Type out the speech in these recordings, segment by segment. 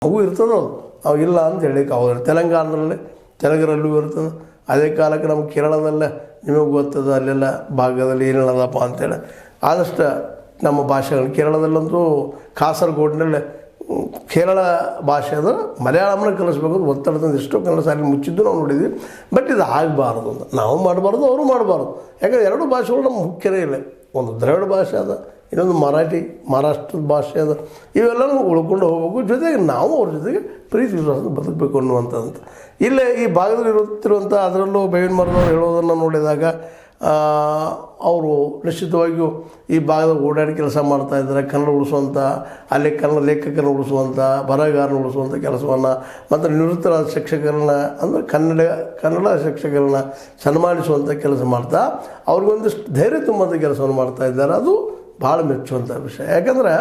ಅವು ಇರ್ತದೆ ಅವು ಇಲ್ಲ ಅಂತ ಹೇಳಿಕ್ಕೆ ಅವ್ರು ತೆಲಂಗಾಣದಲ್ಲಿ ತೆಲುಗರಲ್ಲೂ ಇರ್ತದೆ. ಅದೇ ಕಾಲಕ್ಕೆ ನಮ್ಮ ಕೇರಳದಲ್ಲೇ ನಿಮಗೆ ಗೊತ್ತದ ಅಲ್ಲೆಲ್ಲ ಭಾಗದಲ್ಲಿ ಏನು ಹೇಳೋದಪ್ಪ ಅಂತೇಳಿ ಆದಷ್ಟು ನಮ್ಮ ಭಾಷೆಗಳು ಕೇರಳದಲ್ಲಂತೂ ಕಾಸರಗೋಡಿನಲ್ಲೇ ಕೇರಳ ಭಾಷೆ ಅದು ಮಲಯಾಳಂನ ಕಲಿಸ್ಬೇಕು ಅಂತ ಒತ್ತಡದಿಂದ ಎಷ್ಟೋ ಕನ್ನಡ ಶಾಲೆ ಮುಚ್ಚಿದ್ದು ನಾವು ನೋಡಿದ್ವಿ. ಬಟ್ ಇದು ಆಗಬಾರ್ದು ಅಂತ ನಾವು ಮಾಡಬಾರ್ದು, ಅವರು ಮಾಡಬಾರ್ದು. ಯಾಕಂದರೆ ಎರಡು ಭಾಷೆಗಳು ನಮ್ಮ ಮುಖ್ಯನೇ ಇಲ್ಲ. ಒಂದು ದ್ರಾವಿಡ ಭಾಷೆ ಅದ, ಇನ್ನೊಂದು ಮರಾಠಿ ಮಹಾರಾಷ್ಟ್ರದ ಭಾಷೆ ಅದ. ಇವೆಲ್ಲನೂ ಉಳ್ಕೊಂಡು ಹೋಗ್ಬೇಕು, ಜೊತೆಗೆ ನಾವು ಅವ್ರ ಜೊತೆಗೆ ಪ್ರೀತಿ ವಿಶ್ವಾಸ ಬದುಕಬೇಕು ಅನ್ನುವಂಥದ್ದು. ಇಲ್ಲೇ ಈ ಭಾಗದಲ್ಲಿ ಇರುತ್ತಿರುವಂಥ ಅದರಲ್ಲೂ ಬೇವಿನ ಮರದವ್ರು ಹೇಳೋದನ್ನು ನೋಡಿದಾಗ ಅವರು ನಿಶ್ಚಿತವಾಗಿಯೂ ಈ ಭಾಗದ ಓಡಾಡಿ ಕೆಲಸ ಮಾಡ್ತಾಯಿದ್ದಾರೆ. ಕನ್ನಡ ಉಳಿಸುವಂಥ, ಅಲ್ಲಿ ಕನ್ನಡ ಲೇಖಕರನ್ನು ಉಳಿಸುವಂಥ, ಬರಹಗಾರನ ಉಳಿಸುವಂಥ ಕೆಲಸವನ್ನು ಮತ್ತು ನಿವೃತ್ತರಾದ ಶಿಕ್ಷಕರನ್ನ ಅಂದರೆ ಕನ್ನಡ ಶಿಕ್ಷಕರನ್ನ ಸನ್ಮಾನಿಸುವಂಥ ಕೆಲಸ ಮಾಡ್ತಾ ಅವ್ರಿಗೊಂದಿಷ್ಟು ಧೈರ್ಯ ತುಂಬುವಂಥ ಕೆಲಸವನ್ನು ಮಾಡ್ತಾಯಿದ್ದಾರೆ. ಅದು ಭಾಳ ಮೆಚ್ಚುವಂಥ ವಿಷಯ. ಯಾಕಂದರೆ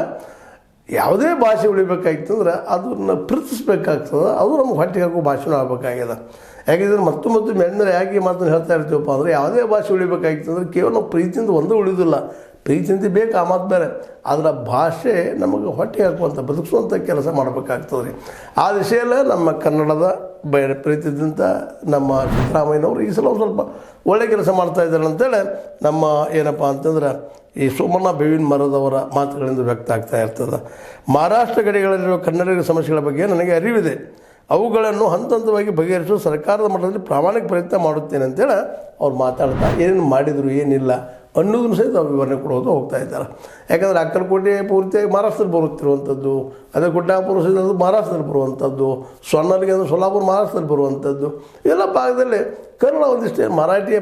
ಯಾವುದೇ ಭಾಷೆ ಉಳಿಬೇಕಾಗಿತ್ತು ಅಂದ್ರೆ ಅದನ್ನು ಪ್ರೀತಿಸ್ಬೇಕಾಗ್ತದೆ. ಅದು ನಮ್ಗೆ ಹೊಟ್ಟೆಗೆ ಹಾಕೋ ಭಾಷೆನೂ ಆಗಬೇಕಾಗ್ಯದ. ಯಾಕೆಂದರೆ ಮತ್ತು ಮೆಂದರೆ ಯಾಕೆ ಮಾತನ್ನು ಹೇಳ್ತಾ ಇರ್ತೀವಪ್ಪ ಅಂದರೆ ಯಾವುದೇ ಭಾಷೆ ಉಳಿಬೇಕಾಗಿತ್ತು ಅಂದರೆ ಕೇವಲ ನಾವು ಪ್ರೀತಿಯಿಂದ ಒಂದೇ ಉಳಿದಿಲ್ಲ, ಪ್ರೀತಿಯಿಂದ ಬೇಕು ಆ ಮಾತು ಬೇರೆ. ಆದರೆ ಭಾಷೆ ನಮಗೆ ಹೊಟ್ಟೆ ಹಾಕುವಂಥ ಬದುಕಿಸುವಂಥ ಕೆಲಸ ಮಾಡಬೇಕಾಗ್ತದೆ ರೀ. ಆ ದಿಶೆಯಲ್ಲೇ ನಮ್ಮ ಕನ್ನಡದ ಪ್ರೀತಿದಿಂದ ನಮ್ಮ ಸಿದ್ದರಾಮಯ್ಯನವರು ಈ ಸಲ ಒಂದು ಸ್ವಲ್ಪ ಒಳ್ಳೆ ಕೆಲಸ ಮಾಡ್ತಾಯಿದ್ದಾರೆ ಅಂತೇಳಿ ನಮ್ಮ ಏನಪ್ಪ ಅಂತಂದ್ರೆ ಈ ಸೋಮಣ್ಣ ಬೇವಿನ ಮರದವರ ಮಾತುಗಳಿಂದ ವ್ಯಕ್ತ ಆಗ್ತಾ ಇರ್ತದೆ. ಮಹಾರಾಷ್ಟ್ರ ಗಡಿಗಳಲ್ಲಿರುವ ಕನ್ನಡಿಗರ ಸಮಸ್ಯೆಗಳ ಬಗ್ಗೆ ನನಗೆ ಅರಿವಿದೆ. ಅವುಗಳನ್ನು ಹಂತ ಹಂತವಾಗಿ ಬಗೆಹರಿಸಲು ಸರ್ಕಾರದ ಮಟ್ಟದಲ್ಲಿ ಪ್ರಾಮಾಣಿಕ ಪ್ರಯತ್ನ ಮಾಡುತ್ತೇನೆ ಅಂತೇಳಿ ಅವ್ರು ಮಾತಾಡ್ತಾ ಏನೇನು ಮಾಡಿದರು ಏನಿಲ್ಲ ಅನ್ನೋದನ್ನು ಸಹಿತ ಅವ್ರು ವಿವರಣೆ ಕೊಡೋದು ಹೋಗ್ತಾ ಇದ್ದಾರೆ. ಯಾಕಂದರೆ ಅಕ್ಕಲಕೋಟೆ ಪೂರ್ತಿಯಾಗಿ ಮಹಾರಾಷ್ಟ್ರದಲ್ಲಿ ಬರುತ್ತಿರುವಂಥದ್ದು, ಅದೇ ಗುಡ್ಡಾಪುರ ಸಹಿತ ಅದು ಮಹಾರಾಷ್ಟ್ರದಲ್ಲಿ ಬರುವಂಥದ್ದು, ಸೊನ್ನಲಿಗೆ ಅಂದರೆ ಸೊಲ್ಲಾಪುರ ಮಹಾರಾಷ್ಟ್ರದಲ್ಲಿ ಬರುವಂಥದ್ದು, ಎಲ್ಲ ಭಾಗದಲ್ಲಿ ಕನ್ನಡ ಒಂದಿಷ್ಟೇ ಮರಾಠಿಯ